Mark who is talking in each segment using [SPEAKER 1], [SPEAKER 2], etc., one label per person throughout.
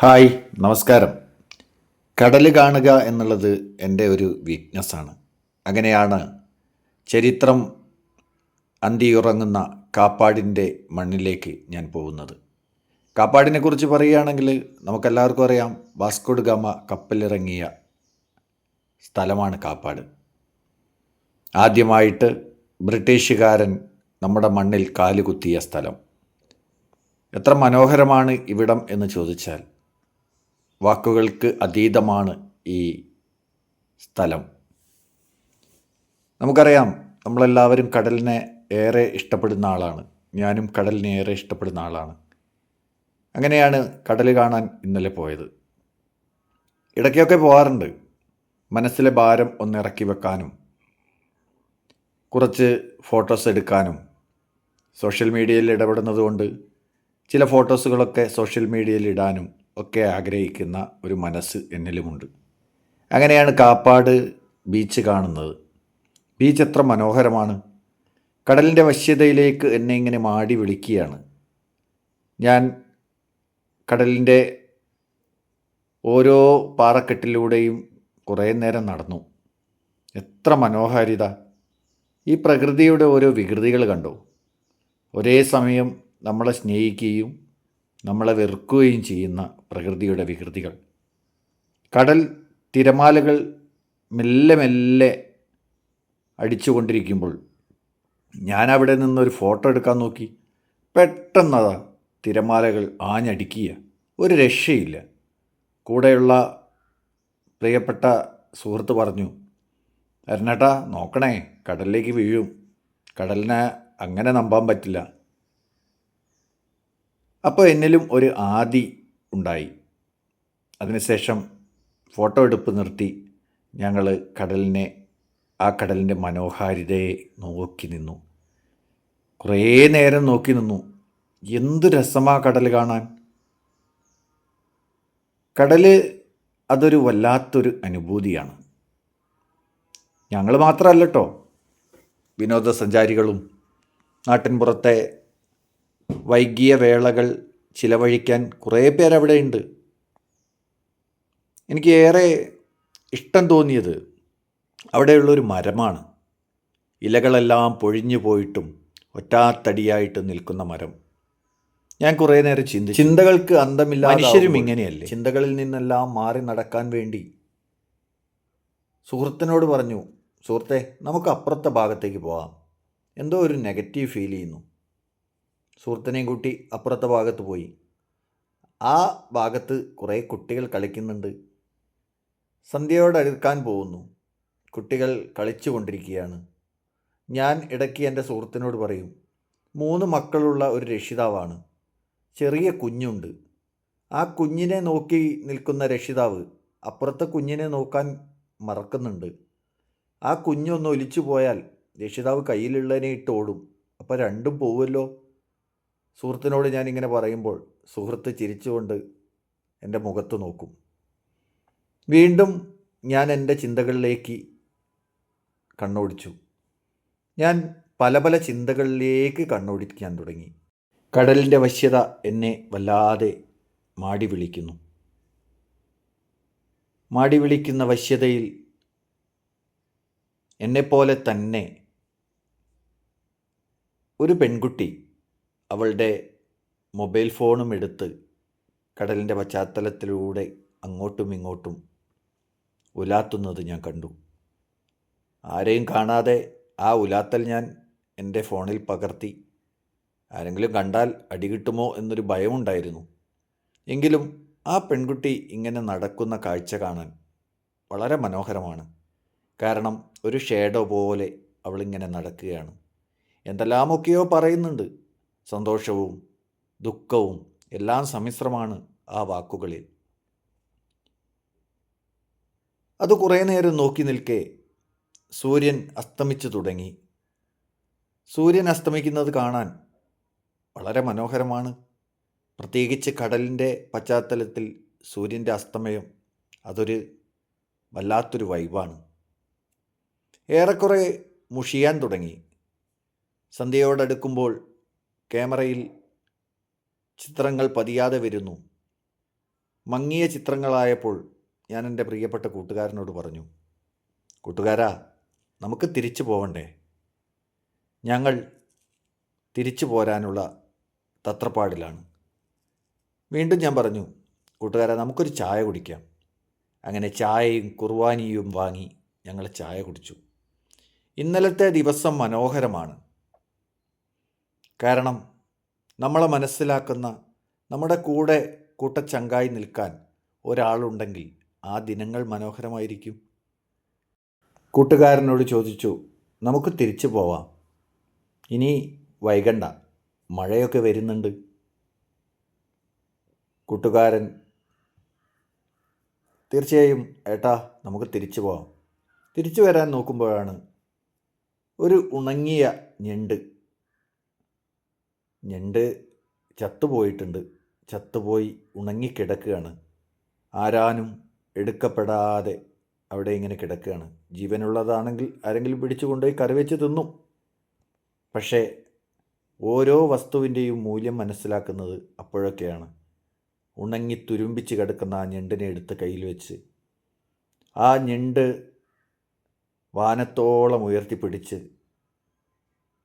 [SPEAKER 1] Hi, നമസ്കാരം. കടൽ കാണുക എന്നുള്ളത് എൻ്റെ ഒരു വീക്ക്നെസ്സാണ്. അങ്ങനെയാണ് ചരിത്രം അന്തിയുറങ്ങുന്ന കാപ്പാടിൻ്റെ മണ്ണിലേക്ക് ഞാൻ പോകുന്നത്. കാപ്പാടിനെക്കുറിച്ച് പറയുകയാണെങ്കിൽ നമുക്കെല്ലാവർക്കും അറിയാം, വാസ്കോ ഡ ഗാമ കപ്പലിറങ്ങിയ സ്ഥലമാണ് കാപ്പാട്. ആദ്യമായിട്ട് ബ്രിട്ടീഷുകാരൻ നമ്മുടെ മണ്ണിൽ കാലുകുത്തിയ സ്ഥലം. എത്ര മനോഹരമാണ് ഇവിടം എന്ന് ചോദിച്ചാൽ വാക്കുകൾക്ക് അതീതമാണ് ഈ സ്ഥലം. നമുക്കറിയാം, നമ്മളെല്ലാവരും കടലിനെ ഏറെ ഇഷ്ടപ്പെടുന്ന ആളാണ്. ഞാനും കടലിനെ ഏറെ ഇഷ്ടപ്പെടുന്ന ആളാണ്. അങ്ങനെയാണ് കടൽ കാണാൻ ഇന്നലെ പോയത്. ഇടയ്ക്കൊക്കെ പോകാറുണ്ട്, മനസ്സിലെ ഭാരം ഒന്നിറക്കി വെക്കാനും കുറച്ച് ഫോട്ടോസ് എടുക്കാനും. സോഷ്യൽ മീഡിയയിൽ ഇടപെടുന്നതുകൊണ്ട് ചില ഫോട്ടോസുകളൊക്കെ സോഷ്യൽ മീഡിയയിൽ ഇടാനും ഒക്കെ ആഗ്രഹിക്കുന്ന ഒരു മനസ്സ് എന്നിലുമുണ്ട്. അങ്ങനെയാണ് കാപ്പാട് ബീച്ച് കാണുന്നത്. ബീച്ച് എത്ര മനോഹരമാണ്! കടലിൻ്റെ വശ്യതയിലേക്ക് എന്നെ ഇങ്ങനെ മാടി വിളിക്കുകയാണ്. ഞാൻ കടലിൻ്റെ ഓരോ പാറക്കെട്ടിലൂടെയും കുറേ നേരം നടന്നു. എത്ര മനോഹാരിത! ഈ പ്രകൃതിയുടെ ഓരോ വികൃതികൾ കണ്ടോ? ഒരേ സമയം നമ്മളെ സ്നേഹിക്കുകയും നമ്മളെ വെറുക്കുകയും ചെയ്യുന്ന പ്രകൃതിയുടെ വികൃതികൾ. കടൽ തിരമാലകൾ മെല്ലെ മെല്ലെ അടിച്ചുകൊണ്ടിരിക്കുമ്പോൾ ഞാനവിടെ നിന്നൊരു ഫോട്ടോ എടുക്കാൻ നോക്കി. പെട്ടെന്നതാ തിരമാലകൾ ആഞ്ഞടിക്കുക. ഒരു രക്ഷയില്ല. കൂടെയുള്ള പ്രിയപ്പെട്ട സുഹൃത്ത് പറഞ്ഞു, അരുണേട്ടാ നോക്കണേ, കടലിലേക്ക് വീഴും, കടലിനെ അങ്ങനെ നമ്പാൻ പറ്റില്ല. അപ്പോൾ എന്നിലും ഒരു ആദി ഉണ്ടായി. അതിനുശേഷം ഫോട്ടോ എടുപ്പ് നിർത്തി ഞങ്ങൾ ആ കടലിൻ്റെ മനോഹാരിതയെ നോക്കി നിന്നു. കുറേ നേരം നോക്കി നിന്നു. എന്ത് രസമാണ് കടൽ കാണാൻ! കടൽ അതൊരു വല്ലാത്തൊരു അനുഭൂതിയാണ്. ഞങ്ങൾ മാത്രമല്ല കേട്ടോ, വിനോദസഞ്ചാരികളും നാട്ടിൻപുറത്തെ വൈകിയ വേളകൾ ചിലവഴിക്കാൻ കുറേ പേരവിടെയുണ്ട്. എനിക്ക് ഏറെ ഇഷ്ടം തോന്നിയത് അവിടെയുള്ളൊരു മരമാണ്. ഇലകളെല്ലാം പൊഴിഞ്ഞു പോയിട്ടും ഒറ്റാത്തടിയായിട്ട് നിൽക്കുന്ന മരം. ഞാൻ കുറേ നേരം ചിന്തകൾക്ക് അന്തമില്ല. മനുഷ്യരും ഇങ്ങനെയല്ലേ? ചിന്തകളിൽ നിന്നെല്ലാം മാറി നടക്കാൻ വേണ്ടി സുഹൃത്തിനോട് പറഞ്ഞു, സുഹൃത്തെ നമുക്ക് അപ്പുറത്തെ ഭാഗത്തേക്ക് പോകാം. എന്തോ ഒരു നെഗറ്റീവ് ഫീൽ ചെയ്യുന്നു. സുഹൃത്തിനെയും കൂട്ടി അപ്പുറത്തെ ഭാഗത്ത് പോയി. ആ ഭാഗത്ത് കുറേ കുട്ടികൾ കളിക്കുന്നുണ്ട്. സന്ധ്യയോടടുക്കാൻ പോകുന്നു. കുട്ടികൾ കളിച്ചു കൊണ്ടിരിക്കുകയാണ്. ഞാൻ ഇടയ്ക്ക് എൻ്റെ സുഹൃത്തിനോട് പറയും, 3 മക്കളുള്ള ഒരു രക്ഷിതാവാണ്. ചെറിയ കുഞ്ഞുണ്ട്. ആ കുഞ്ഞിനെ നോക്കി നിൽക്കുന്ന രക്ഷിതാവ് അപ്പുറത്തെ കുഞ്ഞിനെ നോക്കാൻ മറക്കുന്നുണ്ട്. ആ കുഞ്ഞൊന്ന് ഒലിച്ചു പോയാൽ രക്ഷിതാവ് കയ്യിലുള്ളതിനെ ഇട്ട് ഓടും. അപ്പോൾ രണ്ടും പോവുമല്ലോ. സുഹൃത്തിനോട് ഞാനിങ്ങനെ പറയുമ്പോൾ സുഹൃത്ത് ചിരിച്ചുകൊണ്ട് എൻ്റെ മുഖത്ത് നോക്കും. വീണ്ടും ഞാൻ എൻ്റെ ചിന്തകളിലേക്ക് കണ്ണോടിച്ചു. ഞാൻ പല പല ചിന്തകളിലേക്ക് കണ്ണോടിക്കാൻ തുടങ്ങി. കടലിൻ്റെ വശ്യത എന്നെ വല്ലാതെ മാടി വിളിക്കുന്നു. മാടി വിളിക്കുന്ന വശ്യതയിൽ എന്നെപ്പോലെ തന്നെ ഒരു പെൺകുട്ടി അവളുടെ മൊബൈൽ ഫോണും എടുത്ത് കടലിൻ്റെ പശ്ചാത്തലത്തിലൂടെ അങ്ങോട്ടും ഇങ്ങോട്ടും ഉലാത്തുന്നത് ഞാൻ കണ്ടു. ആരെയും കാണാതെ ആ ഉലാത്തൽ ഞാൻ എൻ്റെ ഫോണിൽ പകർത്തി. ആരെങ്കിലും കണ്ടാൽ അടികിട്ടുമോ എന്നൊരു ഭയമുണ്ടായിരുന്നു. എങ്കിലും ആ പെൺകുട്ടി ഇങ്ങനെ നടക്കുന്ന കാഴ്ച കാണാൻ വളരെ മനോഹരമാണ്. കാരണം ഒരു ഷേഡോ പോലെ അവളിങ്ങനെ നടക്കുകയാണ്. എന്തെല്ലാമൊക്കെയോ പറയുന്നുണ്ട്. സന്തോഷവും ദുഃഖവും എല്ലാം സമ്മിശ്രമാണ് ആ വാക്കുകളിൽ. അത് കുറേ നേരം നോക്കി നിൽക്കെ സൂര്യൻ അസ്തമിച്ചു തുടങ്ങി. സൂര്യൻ അസ്തമിക്കുന്നത് കാണാൻ വളരെ മനോഹരമാണ്. പ്രത്യേകിച്ച് കടലിൻ്റെ പശ്ചാത്തലത്തിൽ സൂര്യൻ്റെ അസ്തമയം അതൊരു വല്ലാത്തൊരു വൈബാണ്. ഏറെക്കുറെ മുഷിയാൻ തുടങ്ങി. മങ്ങിയ ചിത്രങ്ങളായപ്പോൾ ഞാൻ എൻ്റെ പ്രിയപ്പെട്ട കൂട്ടുകാരനോട് പറഞ്ഞു, കൂട്ടുകാരാ, നമുക്ക് തിരിച്ചു പോകണ്ടേ? ഞങ്ങൾ തിരിച്ചു പോരാനുള്ള തത്രപ്പാടിലാണ്. വീണ്ടും ഞാൻ പറഞ്ഞു, കൂട്ടുകാരാ, നമുക്കൊരു ചായ കുടിക്കാം. അങ്ങനെ ചായയും കുർവാനിയും വാങ്ങി ഞങ്ങൾ ചായ കുടിച്ചു. ഇന്നലത്തെ ദിവസം മനോഹരമാണ്. കാരണം നമ്മളെ മനസ്സിലാക്കുന്ന, നമ്മുടെ കൂടെ കൂട്ടച്ചങ്കായി നിൽക്കാൻ ഒരാളുണ്ടെങ്കിൽ ആ ദിനങ്ങൾ മനോഹരമായിരിക്കും. കൂട്ടുകാരനോട് ചോദിച്ചു, നമുക്ക് തിരിച്ചു പോവാം, ഇനി വൈകണ്ട, മഴയൊക്കെ വരുന്നുണ്ട്. കൂട്ടുകാരൻ, തീർച്ചയായും ഏട്ടാ, നമുക്ക് തിരിച്ചു പോവാം. തിരിച്ചു വരാൻ നോക്കുമ്പോഴാണ് ഒരു ഉണങ്ങിയ ഞണ്ട് ചത്തുപോയിട്ടുണ്ട്. ചത്തുപോയി ഉണങ്ങിക്കിടക്കുകയാണ്. ആരാനും എടുക്കപ്പെടാതെ അവിടെ ഇങ്ങനെ കിടക്കുകയാണ്. ജീവനുള്ളതാണെങ്കിൽ ആരെങ്കിലും പിടിച്ചു കൊണ്ടുപോയി കറിവെച്ച് തിന്നും. പക്ഷേ ഓരോ വസ്തുവിൻ്റെയും മൂല്യം മനസ്സിലാക്കുന്നത് അപ്പോഴൊക്കെയാണ്. ഉണങ്ങി തുരുമ്പിച്ച് കിടക്കുന്ന ആ ഞണ്ടിനെ എടുത്ത് കയ്യിൽ വെച്ച് ആ ഞണ്ട് വാനത്തോളം ഉയർത്തിപ്പിടിച്ച്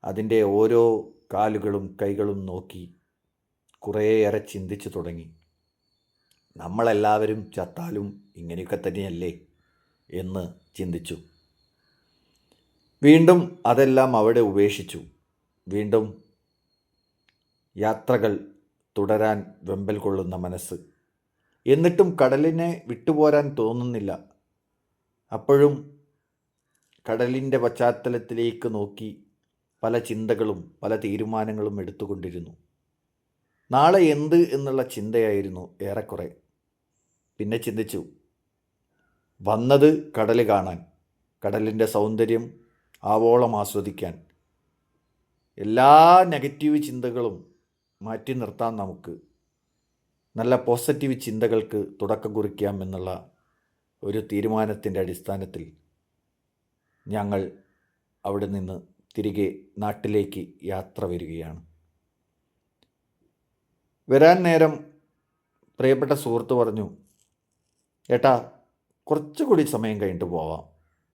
[SPEAKER 1] അതിൻ്റെ ഓരോ കാലുകളും കൈകളും നോക്കി കുറേയേറെ ചിന്തിച്ചു തുടങ്ങി. നമ്മളെല്ലാവരും ചത്താലും ഇങ്ങനെയൊക്കെ തന്നെയല്ലേ എന്ന് ചിന്തിച്ചു. വീണ്ടും അതെല്ലാം അവിടെ ഉപേക്ഷിച്ചു. വീണ്ടും യാത്രകൾ തുടരാൻ വെമ്പൽ കൊള്ളുന്ന മനസ്സ്. എന്നിട്ടും കടലിനെ വിട്ടുപോരാൻ തോന്നുന്നില്ല. അപ്പോഴും കടലിൻ്റെ പശ്ചാത്തലത്തിലേക്ക് നോക്കി പല ചിന്തകളും പല തീരുമാനങ്ങളും എടുത്തുകൊണ്ടിരുന്നു. നാളെ എന്ത് എന്നുള്ള ചിന്തയായിരുന്നു ഏറെക്കുറെ. പിന്നെ ചിന്തിച്ചു, വന്നത് കടൽ കാണാൻ, കടലിൻ്റെ സൗന്ദര്യം ആവോളം ആസ്വദിക്കാൻ. എല്ലാ നെഗറ്റീവ് ചിന്തകളും മാറ്റി നിർത്താൻ നമുക്ക്. നല്ല പോസിറ്റീവ് ചിന്തകൾക്ക് തുടക്കം കുറിക്കാം എന്നുള്ള ഒരു തീരുമാനത്തിൻ്റെ അടിസ്ഥാനത്തിൽ ഞങ്ങൾ അവിടെ നിന്ന് തിരികെ നാട്ടിലേക്ക് യാത്ര വരികയാണ്. വരാൻ നേരം പ്രിയപ്പെട്ട സുഹൃത്ത് പറഞ്ഞു, ഏട്ടാ, കുറച്ചുകൂടി സമയം കഴിഞ്ഞിട്ട് പോവാം.